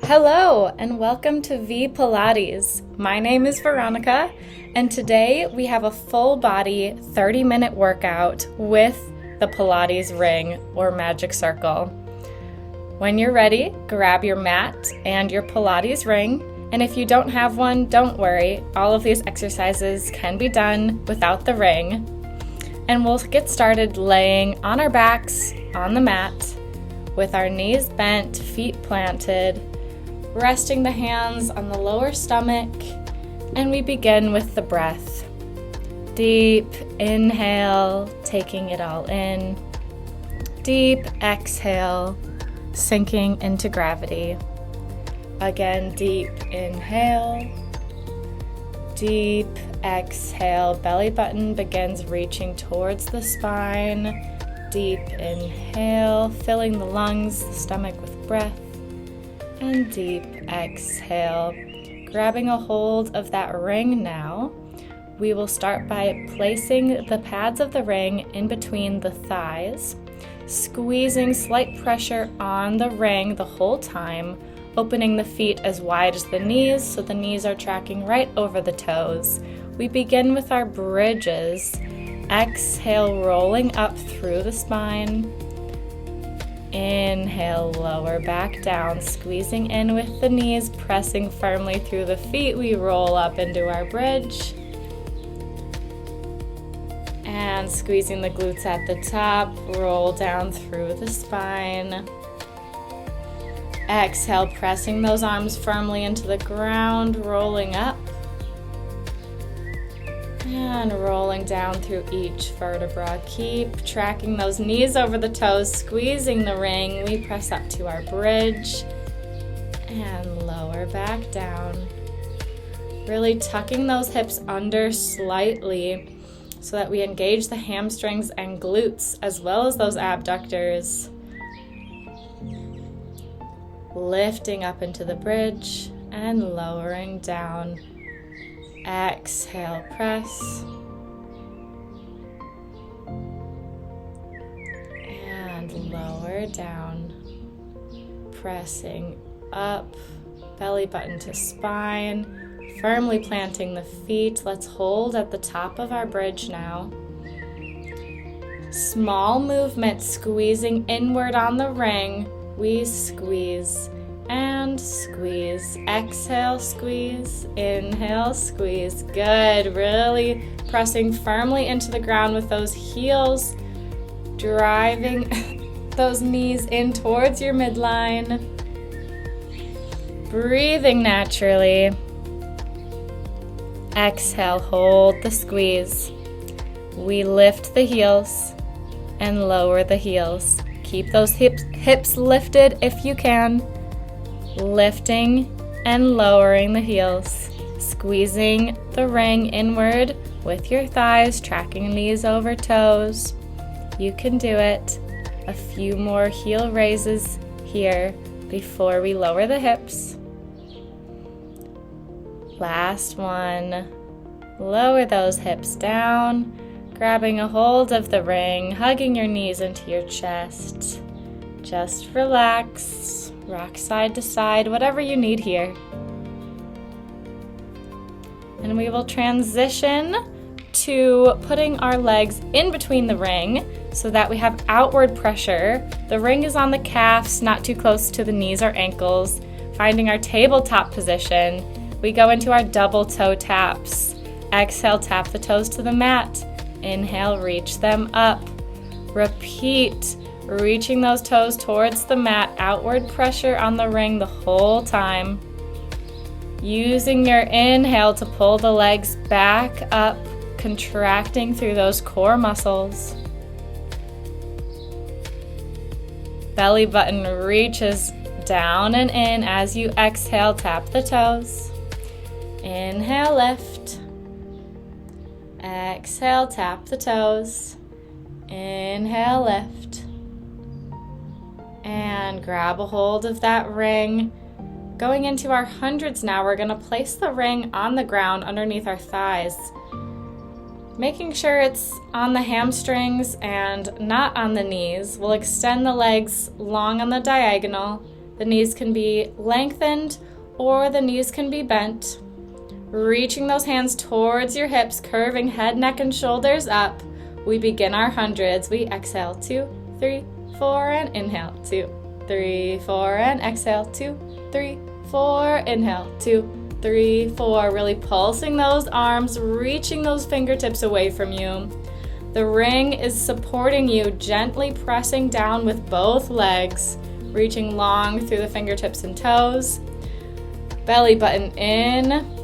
Hello and welcome to Pilates. My name is Veronica and today we have a full body 30-minute workout with the Pilates Ring or Magic Circle. When you're ready, grab your mat and your Pilates Ring, and if you don't have one, don't worry. All of these exercises can be done without the ring. And we'll get started laying on our backs on the mat with our knees bent, feet planted, resting the hands on the lower stomach, and we begin with the breath. Deep inhale, taking it all in. Deep exhale, sinking into gravity. Again, deep inhale. Deep exhale, belly button begins reaching towards the spine. Deep inhale, filling the lungs, the stomach with breath. And deep exhale, grabbing a hold of that ring now. We will start by placing the pads of the ring in between the thighs, squeezing slight pressure on the ring the whole time, opening the feet as wide as the knees so the knees are tracking right over the toes. We begin with our bridges. Exhale, rolling up through the spine. Inhale, lower back down, squeezing in with the knees, pressing firmly through the feet. We roll up into our bridge. And squeezing the glutes at the top, roll down through the spine. Exhale, pressing those arms firmly into the ground, rolling up. And rolling down through each vertebra. Keep tracking those knees over the toes, squeezing the ring. We press up to our bridge and lower back down. Really tucking those hips under slightly so that we engage the hamstrings and glutes as well as those abductors. Lifting up into the bridge and lowering down. Exhale, press. And lower down. Pressing up, belly button to spine, firmly planting the feet. Let's hold at the top of our bridge now. Small movement, squeezing inward on the ring. We squeeze and squeeze. Exhale, squeeze. Inhale, squeeze. Good. Really pressing firmly into the ground with those heels, driving those knees in towards your midline. Breathing naturally. Exhale, hold the squeeze. We lift the heels and lower the heels. Keep those hips lifted if you can. Lifting and lowering the heels. Squeezing the ring inward with your thighs, tracking knees over toes. You can do it. A few more heel raises here before we lower the hips. Last one. Lower those hips down, grabbing a hold of the ring, hugging your knees into your chest. Just relax, rock side to side, whatever you need here. And we will transition to putting our legs in between the ring so that we have outward pressure. The ring is on the calves, not too close to the knees or ankles. Finding our tabletop position, we go into our double toe taps. Exhale, tap the toes to the mat. Inhale, reach them up. Repeat, reaching those toes towards the mat, outward pressure on the ring the whole time. Using your inhale to pull the legs back up, contracting through those core muscles. Belly button reaches down and in as you exhale, tap the toes. Inhale, lift. Exhale, tap the toes. Inhale, lift. And grab a hold of that ring. Going into our hundreds now, we're going to place the ring on the ground underneath our thighs. Making sure it's on the hamstrings and not on the knees. We'll extend the legs long on the diagonal, The knees can be lengthened or the knees can be bent. Reaching those hands towards your hips, curving head, neck, and shoulders up. We begin our hundreds. We exhale, 2, 3, 4, and inhale, 2, 3, 4, and exhale, 2, 3, 4, inhale, 2, 3, 4. Really pulsing those arms, reaching those fingertips away from you. The ring is supporting you, gently pressing down with both legs, reaching long through the fingertips and toes. Belly button in.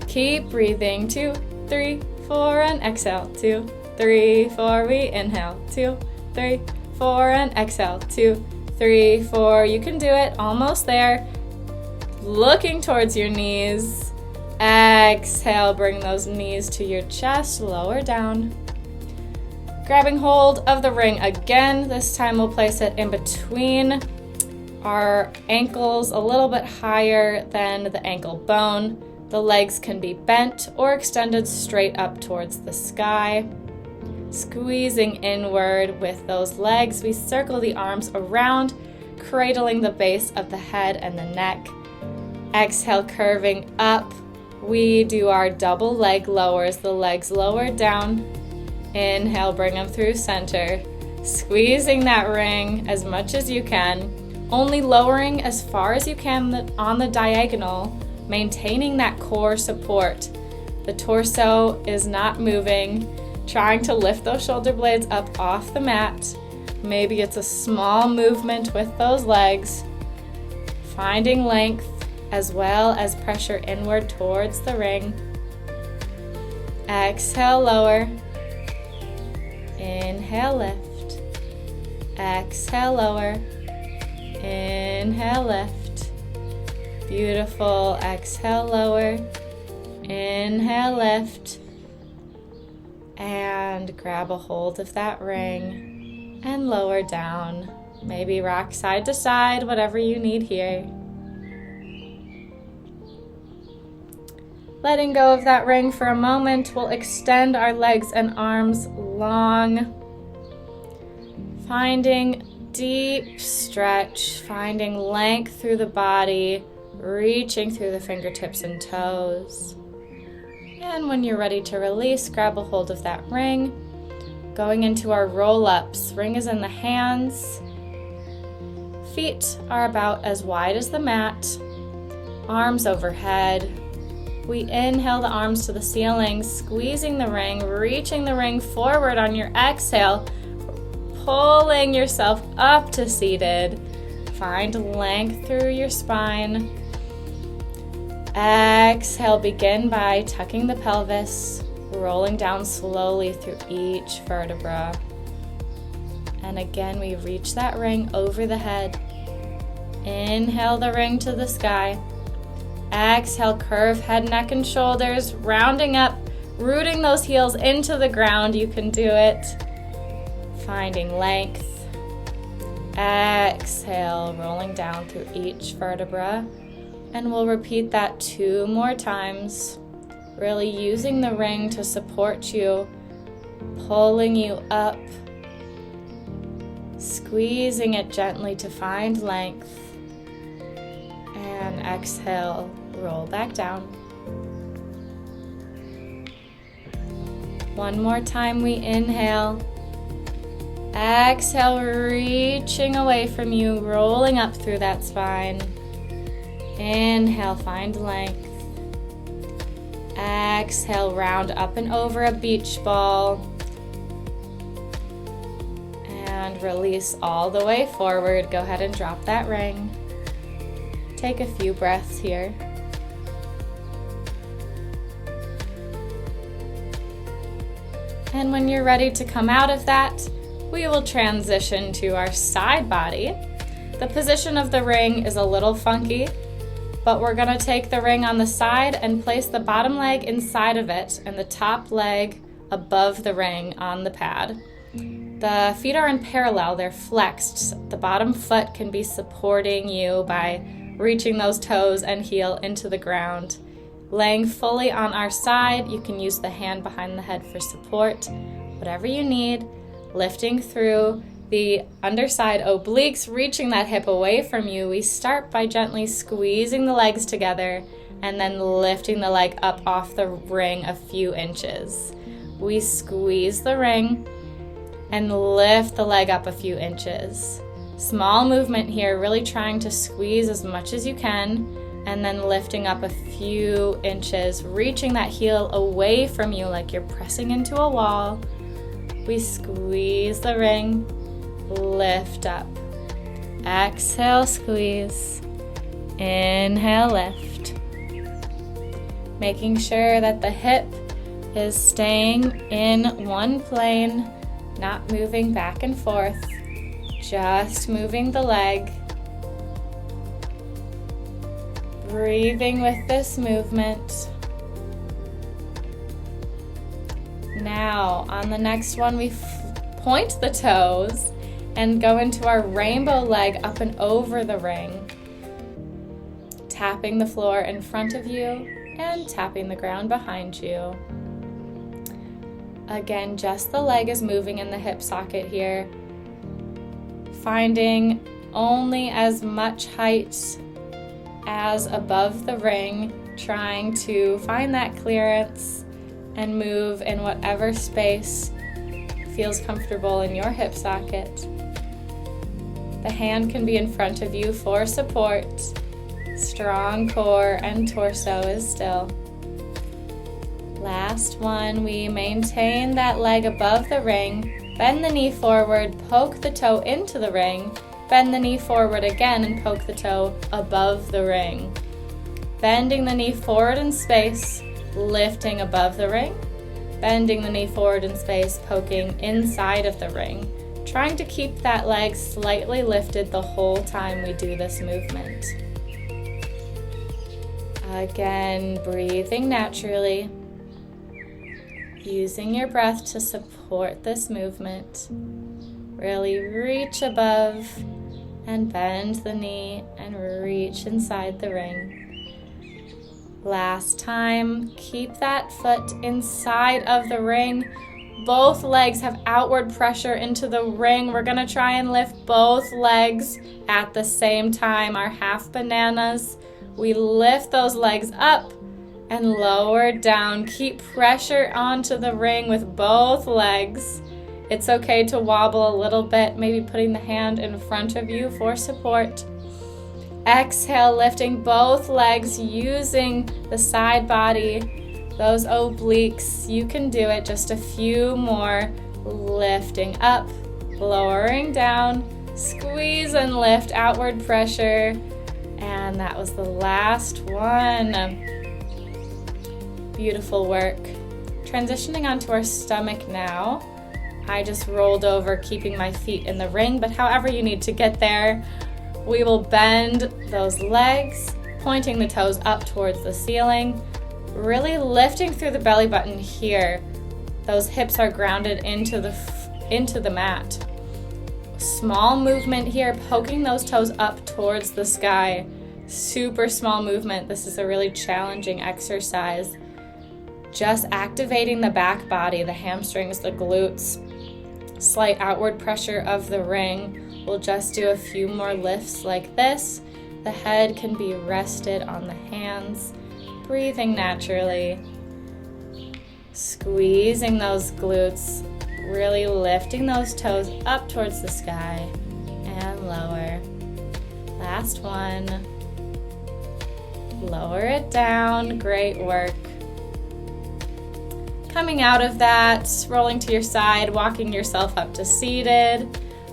Keep breathing. 2, 3, 4, and exhale. 2, 3, 4. We inhale. 2, 3, 4, and exhale. 2, 3, 4. You can do it. Almost there. Looking towards your knees. Exhale. Bring those knees to your chest. Lower down. Grabbing hold of the ring again. This time we'll place it in between our ankles, a little bit higher than the ankle bone. The legs can be bent or extended straight up towards the sky. Squeezing inward with those legs, we circle the arms around, cradling the base of the head and the neck. Exhale, curving up. We do our double leg lowers, the legs lowered down. Inhale, bring them through center. Squeezing that ring as much as you can, only lowering as far as you can on the diagonal, maintaining that core support. The torso is not moving, trying to lift those shoulder blades up off the mat. Maybe it's a small movement with those legs, finding length as well as pressure inward towards the ring. Exhale, lower. Inhale, lift. Exhale, lower. Inhale, lift. Beautiful. Exhale, lower. Inhale, lift. And grab a hold of that ring and lower down. Maybe rock side to side, whatever you need here. Letting go of that ring for a moment, we'll extend our legs and arms long. Finding deep stretch, finding length through the body, reaching through the fingertips and toes. And when you're ready to release, grab a hold of that ring. Going into our roll-ups. Ring is in the hands. Feet are about as wide as the mat. Arms overhead. We inhale the arms to the ceiling, squeezing the ring, reaching the ring forward on your exhale, pulling yourself up to seated. Find length through your spine. Exhale, begin by tucking the pelvis, rolling down slowly through each vertebra. And again, we reach that ring over the head. Inhale the ring to the sky. Exhale, curve head, neck, and shoulders, rounding up, rooting those heels into the ground. You can do it. Finding length. Exhale, rolling down through each vertebra. And we'll repeat that 2 more times. Really using the ring to support you, pulling you up, squeezing it gently to find length. And exhale, roll back down. One more time, we inhale. Exhale, reaching away from you, rolling up through that spine. Inhale, find length. Exhale, round up and over a beach ball. And release all the way forward. Go ahead and drop that ring. Take a few breaths here. And when you're ready to come out of that, we will transition to our side body. The position of the ring is a little funky, but we're going to take the ring on the side and place the bottom leg inside of it and the top leg above the ring on the pad. The feet are in parallel, they're flexed. The bottom foot can be supporting you by reaching those toes and heel into the ground. Laying fully on our side, you can use the hand behind the head for support, whatever you need. Lifting through the underside obliques, reaching that hip away from you, we start by gently squeezing the legs together and then lifting the leg up off the ring a few inches. We squeeze the ring and lift the leg up a few inches. Small movement here, really trying to squeeze as much as you can, and then lifting up a few inches, reaching that heel away from you like you're pressing into a wall. We squeeze the ring, lift up. Exhale, squeeze. Inhale, lift. Making sure that the hip is staying in one plane, not moving back and forth, just moving the leg. Breathing with this movement. Now, on the next one, we point the toes and go into our rainbow leg up and over the ring. Tapping the floor in front of you and tapping the ground behind you. Again, just the leg is moving in the hip socket here. Finding only as much height as above the ring, trying to find that clearance and move in whatever space feels comfortable in your hip socket. The hand can be in front of you for support. Strong core and torso is still. Last one, we maintain that leg above the ring, bend the knee forward, poke the toe into the ring, bend the knee forward again and poke the toe above the ring. Bending the knee forward in space, lifting above the ring, bending the knee forward in space, poking inside of the ring. Trying to keep that leg slightly lifted the whole time we do this movement. Again, breathing naturally. Using your breath to support this movement. Really reach above and bend the knee and reach inside the ring. Last time, keep that foot inside of the ring. Both legs have outward pressure into the ring. We're gonna try and lift both legs at the same time, our half bananas. We lift those legs up and lower down. Keep pressure onto the ring with both legs. It's okay to wobble a little bit, maybe putting the hand in front of you for support. Exhale, lifting both legs using the side body, those obliques. You can do it, just a few more. Lifting up, lowering down, squeeze and lift, outward pressure. And that was the last one. Beautiful work. Transitioning onto our stomach now. I just rolled over, keeping my feet in the ring, but however you need to get there, we will bend those legs, pointing the toes up towards the ceiling, really lifting through the belly button here. Those hips are grounded into the mat. Small movement here, poking those toes up towards the sky. Super small movement. This is a really challenging exercise. Just activating the back body, the hamstrings, the glutes. Slight outward pressure of the ring. We'll just do a few more lifts like this. The head can be rested on the hands. Breathing naturally. Squeezing those glutes. Really lifting those toes up towards the sky and lower. Last one. Lower it down. Great work. Coming out of that, rolling to your side, walking yourself up to seated,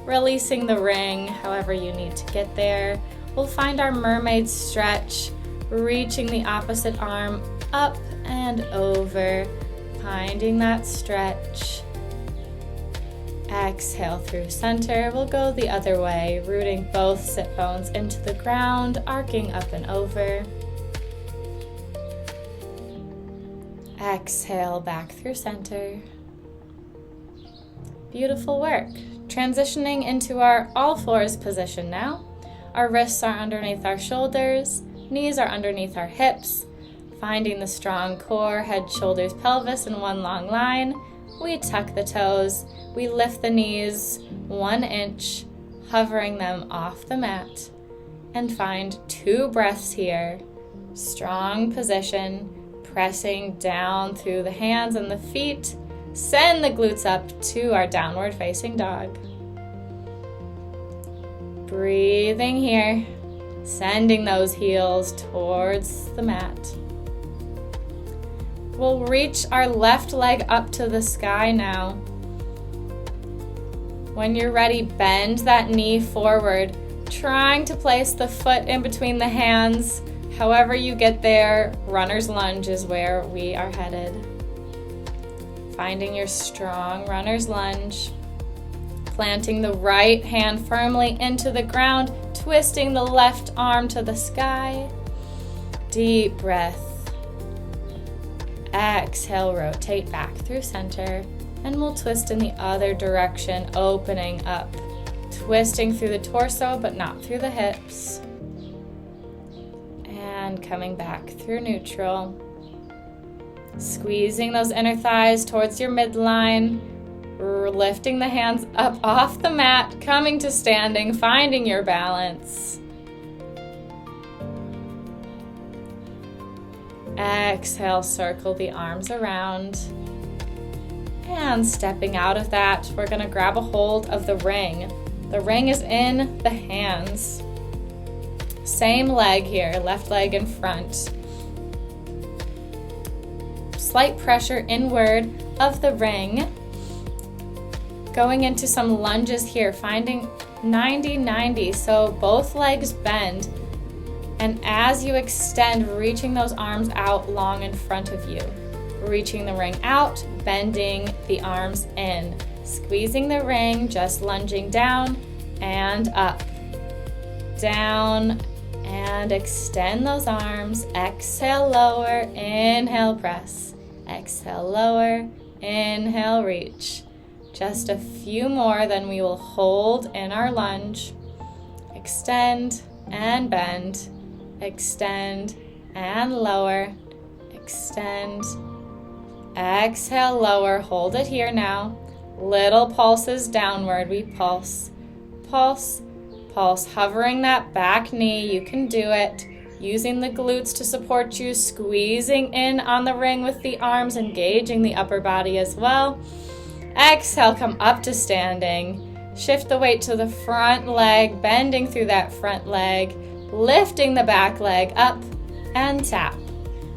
releasing the ring however you need to get there. We'll find our mermaid stretch, reaching the opposite arm up and over, finding that stretch. Exhale through center. We'll go the other way, rooting both sit bones into the ground, arcing up and over. Exhale back through center. Beautiful work. Transitioning into our all fours position now. Our wrists are underneath our shoulders, knees are underneath our hips. Finding the strong core, head, shoulders, pelvis in one long line. We tuck the toes, we lift the knees, 1 inch, hovering them off the mat. And find 2 breaths here. Strong position, pressing down through the hands and the feet. Send the glutes up to our downward facing dog. Breathing here, sending those heels towards the mat. We'll reach our left leg up to the sky now. When you're ready, bend that knee forward, trying to place the foot in between the hands. However you get there, runner's lunge is where we are headed. Finding your strong runner's lunge. Planting the right hand firmly into the ground, twisting the left arm to the sky. Deep breath. Exhale, rotate back through center, and we'll twist in the other direction, opening up. Twisting through the torso, but not through the hips. And coming back through neutral. Squeezing those inner thighs towards your midline. Lifting the hands up off the mat, coming to standing, finding your balance. Exhale, circle the arms around. And stepping out of that, we're going to grab a hold of the ring. The ring is in the hands. Same leg here, left leg in front. Slight pressure inward of the ring. Going into some lunges here, finding 90-90, so both legs bend. And as you extend, reaching those arms out long in front of you. Reaching the ring out, bending the arms in. Squeezing the ring, just lunging down and up. Down and extend those arms. Exhale, lower, inhale, press. Exhale, lower, inhale, reach. Just a few more, then we will hold in our lunge. Extend and bend. Extend and lower. Extend. Exhale, lower. Hold it here now. Little pulses downward. We pulse, pulse, pulse. Hovering that back knee. You can do it. Using the glutes to support you. Squeezing in on the ring with the arms. Engaging the upper body as well. Exhale, come up to standing. Shift the weight to the front leg, bending through that front leg, lifting the back leg up and tap,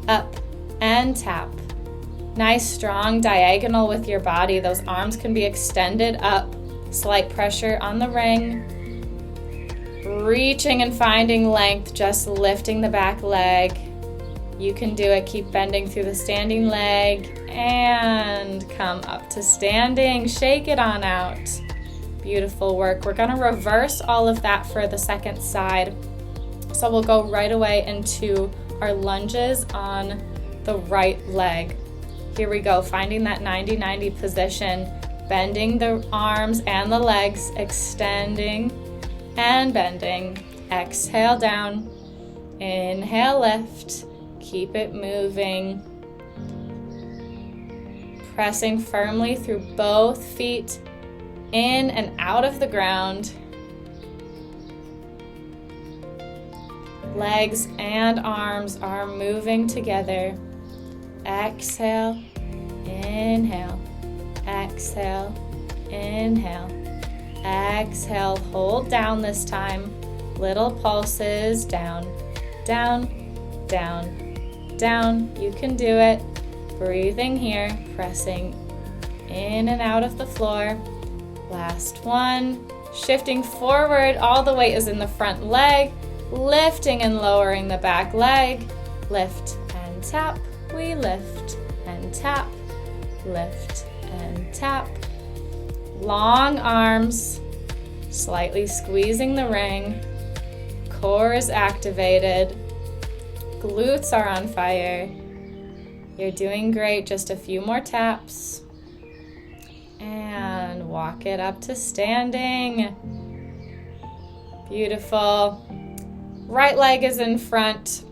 up and tap. Nice strong diagonal with your body. Those arms can be extended up. Slight pressure on the ring. Reaching and finding length, just lifting the back leg. You can do it. Keep bending through the standing leg and come up to standing. Shake it on out. Beautiful work. We're going to reverse all of that for the second side. So we'll go right away into our lunges on the right leg. Here we go. Finding that 90-90 position. Bending the arms and the legs. Extending and bending. Exhale down. Inhale, lift. Keep it moving. Pressing firmly through both feet, in and out of the ground. Legs and arms are moving together. Exhale, inhale, exhale, inhale, exhale. Hold down this time. Little pulses down, down, down, down. You can do it. Breathing here, pressing in and out of the floor. Last one. Shifting forward, all the weight is in the front leg. Lifting and lowering the back leg. Lift and tap. We lift and tap. Lift and tap. Long arms. Slightly squeezing the ring. Core is activated. Glutes are on fire. You're doing great. Just a few more taps. And walk it up to standing. Beautiful. Right leg is in front.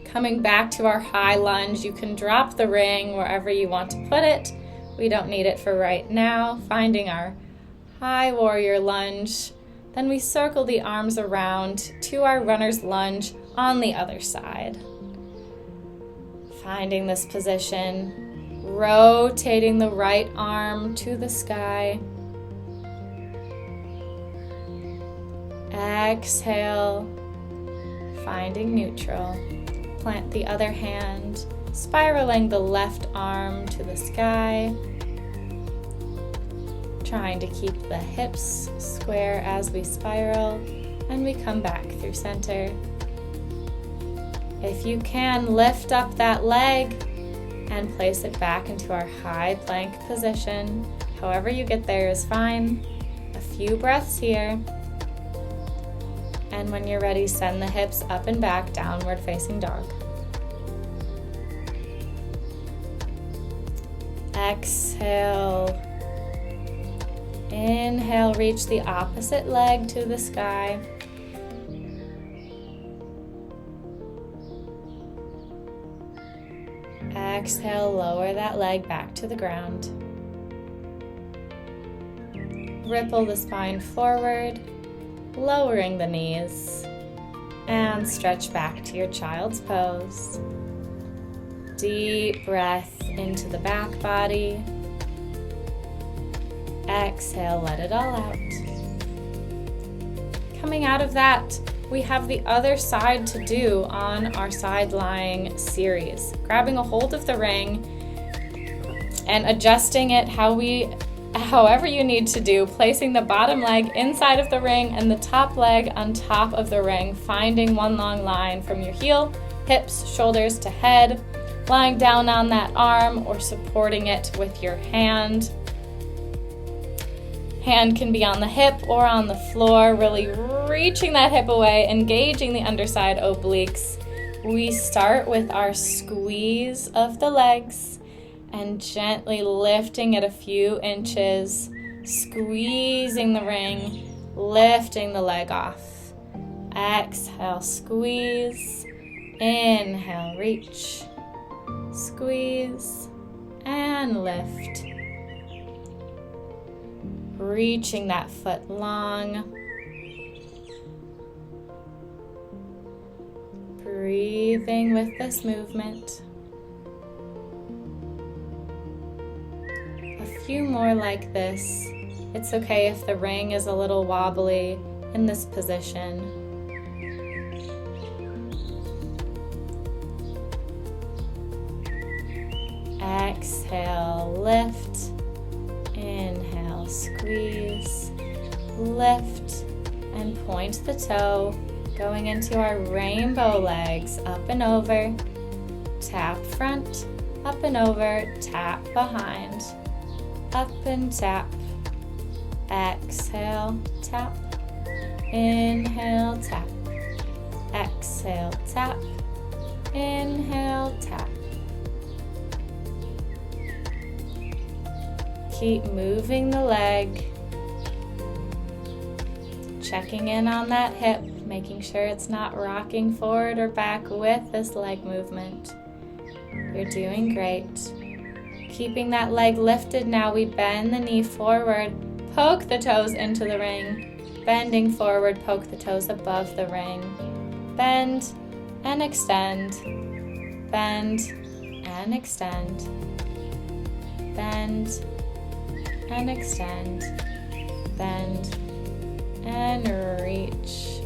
Coming back to our high lunge. You can drop the ring wherever you want to put it. We don't need it for right now. Finding our high warrior lunge. Then we circle the arms around to our runner's lunge on the other side. Finding this position, rotating the right arm to the sky. Exhale, finding neutral. Plant the other hand, spiraling the left arm to the sky. Trying to keep the hips square as we spiral, and we come back through center. If you can, lift up that leg and place it back into our high plank position. However you get there is fine. A few breaths here. And when you're ready, send the hips up and back, downward facing dog. Exhale. Inhale, reach the opposite leg to the sky. Exhale, lower that leg back to the ground. Ripple the spine forward, lowering the knees, and stretch back to your child's pose. Deep breath into the back body. Exhale, let it all out. Coming out of that, we have the other side to do on our side lying series. Grabbing a hold of the ring and adjusting it however you need to do, placing the bottom leg inside of the ring and the top leg on top of the ring, finding one long line from your heel, hips, shoulders to head, lying down on that arm or supporting it with your hand. Hand can be on the hip or on the floor, really reaching that hip away, engaging the underside obliques. We start with our squeeze of the legs and gently lifting it a few inches, squeezing the ring, lifting the leg off. Exhale, squeeze. Inhale, reach. Squeeze and lift. Reaching that foot long. Breathing with this movement. A few more like this. It's okay if the ring is a little wobbly in this position. Exhale, lift. Inhale, squeeze, lift, and point the toe, going into our rainbow legs, up and over, tap front, up and over, tap behind, up and tap, exhale, tap, inhale, tap, exhale, tap, inhale, tap. Keep moving the leg, checking in on that hip, making sure it's not rocking forward or back with this leg movement. You're doing great. Keeping that leg lifted now, we bend the knee forward, poke the toes into the ring, bending forward, poke the toes above the ring, bend and extend, bend and extend, bend and extend, bend and reach.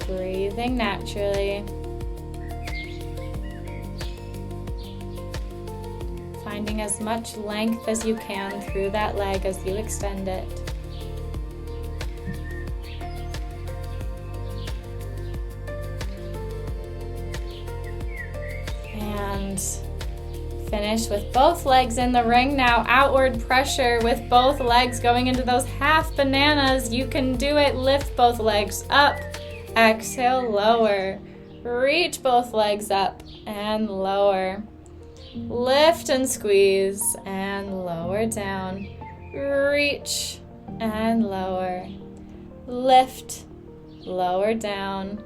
Breathing naturally. Finding as much length as you can through that leg as you extend it. And finish with both legs in the ring now. Outward pressure with both legs going into those half bananas. You can do it. Lift both legs up. Exhale, lower. Reach both legs up and lower. Lift and squeeze and lower down. Reach and lower. Lift, lower down.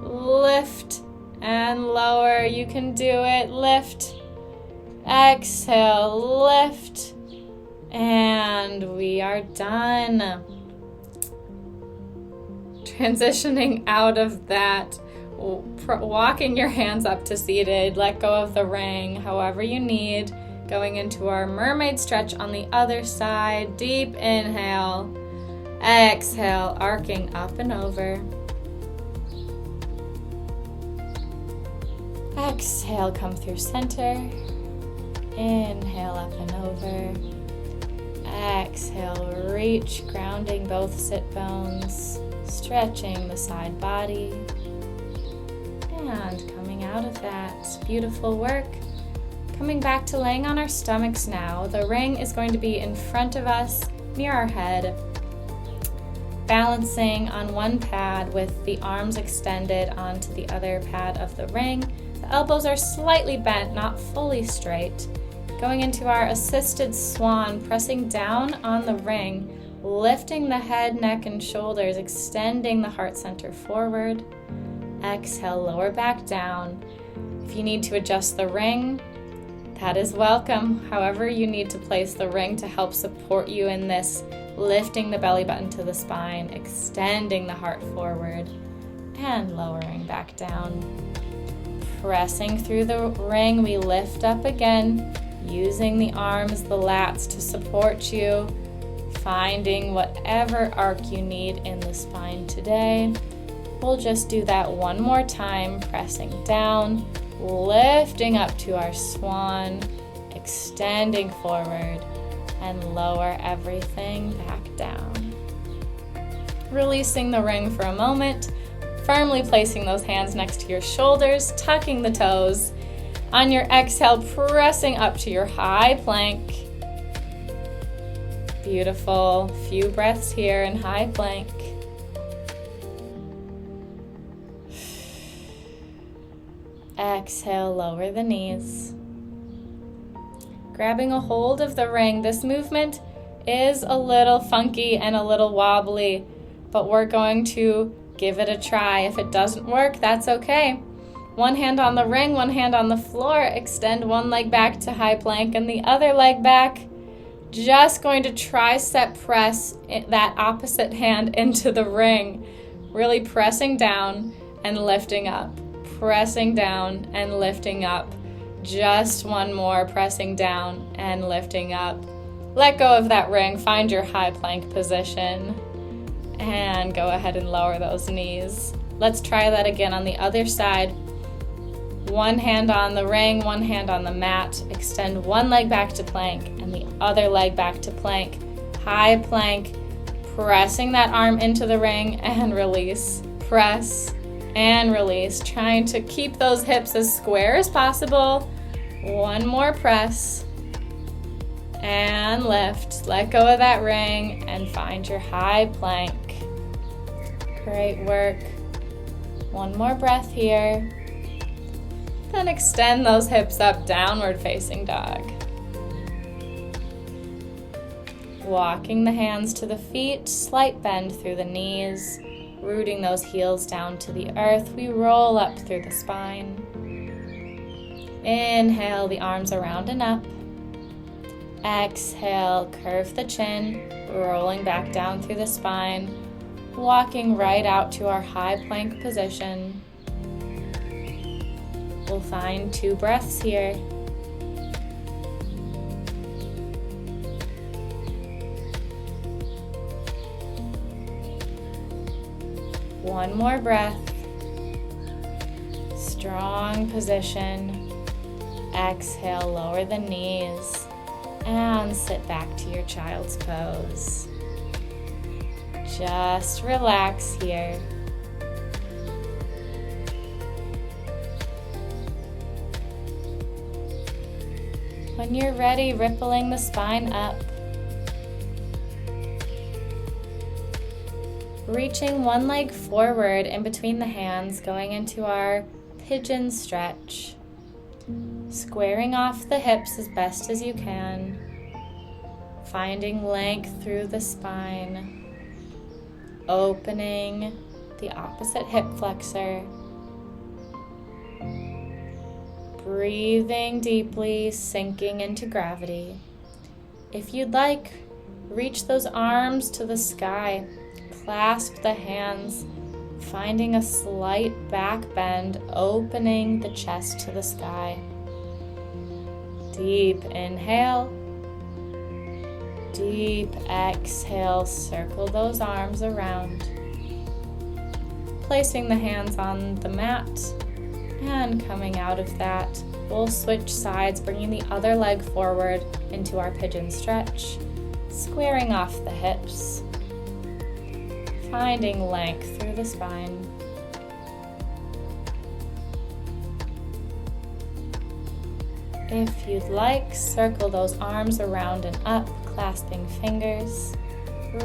Lift and lower. You can do it. Lift Exhale, lift. And we are done. Transitioning out of that, walking your hands up to seated, let go of the ring, however you need. Going into our mermaid stretch on the other side. Deep inhale. Exhale, arcing up and over. Exhale, come through center. Inhale, up and over. Exhale, reach, grounding both sit bones, stretching the side body. And coming out of that, beautiful work. Coming back to laying on our stomachs now. The ring is going to be in front of us, near our head. Balancing on one pad with the arms extended onto the other pad of the ring. The elbows are slightly bent, not fully straight. Going into our assisted swan, pressing down on the ring, lifting the head, neck, and shoulders, extending the heart center forward. Exhale, lower back down. If you need to adjust the ring, that is welcome. However you need to place the ring to help support you in this, lifting the belly button to the spine, extending the heart forward, and lowering back down. Pressing through the ring, we lift up again, using the arms, the lats to support you, finding whatever arc you need in the spine today. We'll just do that one more time, pressing down, lifting up to our swan, extending forward, and lower everything back down. Releasing the ring for a moment, firmly placing those hands next to your shoulders, tucking the toes. On your exhale, pressing up to your high plank. Beautiful. Few breaths here in high plank. Exhale, lower the knees. Grabbing a hold of the ring. This movement is a little funky and a little wobbly, but we're going to give it a try. If it doesn't work, that's okay. One hand on the ring, one hand on the floor. Extend one leg back to high plank and the other leg back. Just going to tricep press that opposite hand into the ring. Really pressing down and lifting up. Pressing down and lifting up. Just one more, pressing down and lifting up. Let go of that ring, find your high plank position, and go ahead and lower those knees. Let's try that again on the other side. One hand on the ring, one hand on the mat. Extend one leg back to plank and the other leg back to plank. High plank, pressing that arm into the ring and release. Press and release, trying to keep those hips as square as possible. One more press and lift. Let go of that ring and find your high plank. Great work. One more breath here. Then extend those hips up, downward facing dog. Walking the hands to the feet, slight bend through the knees. Rooting those heels down to the earth, we roll up through the spine. Inhale, the arms around and up. Exhale, curve the chin, rolling back down through the spine, walking right out to our high plank position. We'll find 2 breaths here. One more breath. Strong position. Exhale, lower the knees and sit back to your child's pose. Just relax here. When you're ready, rippling the spine up. Reaching one leg forward in between the hands, going into our pigeon stretch. Squaring off the hips as best as you can. Finding length through the spine. Opening the opposite hip flexor. breathing deeply, sinking into gravity. If you'd like, reach those arms to the sky, clasp the hands, finding a slight back bend, opening the chest to the sky. Deep inhale, deep exhale, circle those arms around. Placing the hands on the mat, and coming out of that, we'll switch sides, bringing the other leg forward into our pigeon stretch, squaring off the hips, finding length through the spine. If you'd like, circle those arms around and up, clasping fingers,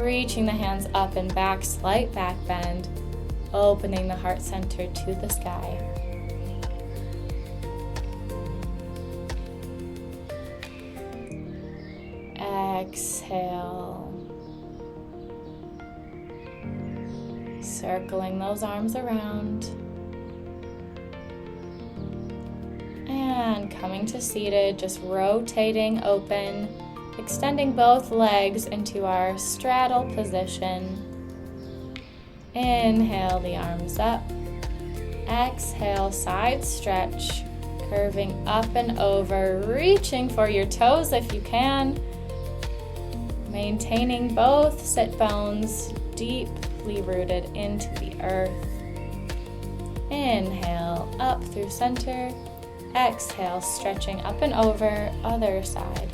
reaching the hands up and back, slight back bend, opening the heart center to the sky. Exhale. Circling those arms around. And coming to seated, just rotating open, extending both legs into our straddle position. Inhale the arms up. Exhale, side stretch, curving up and over, reaching for your toes if you can. Maintaining both sit bones deeply rooted into the earth. Inhale, up through center. Exhale, stretching up and over, other side.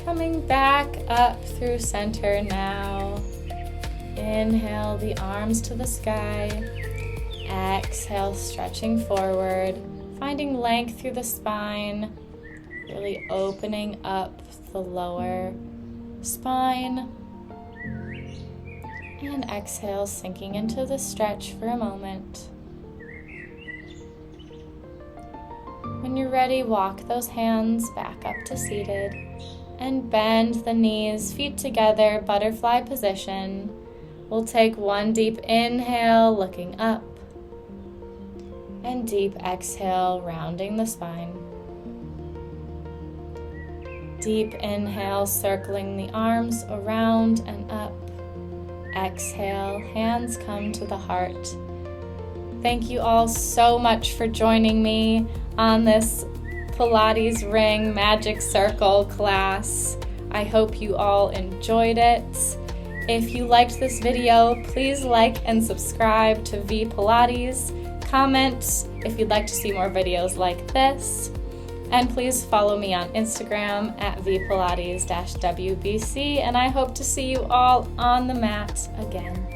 Coming back up through center now. Inhale the arms to the sky. Exhale, stretching forward, finding length through the spine, really opening up the lower spine. And exhale, sinking into the stretch for a moment. When you're ready, walk those hands back up to seated and bend the knees, feet together, butterfly position. We'll take one deep inhale, looking up, and deep exhale, rounding the spine. Deep inhale, circling the arms around and up. Exhale, hands come to the heart. Thank you all so much for joining me on this Pilates Ring Magic Circle class. I hope you all enjoyed it. If you liked this video, please like and subscribe to V Pilates. Comment if you'd like to see more videos like this. And please follow me on Instagram at vpilates-wbc, and I hope to see you all on the mat again.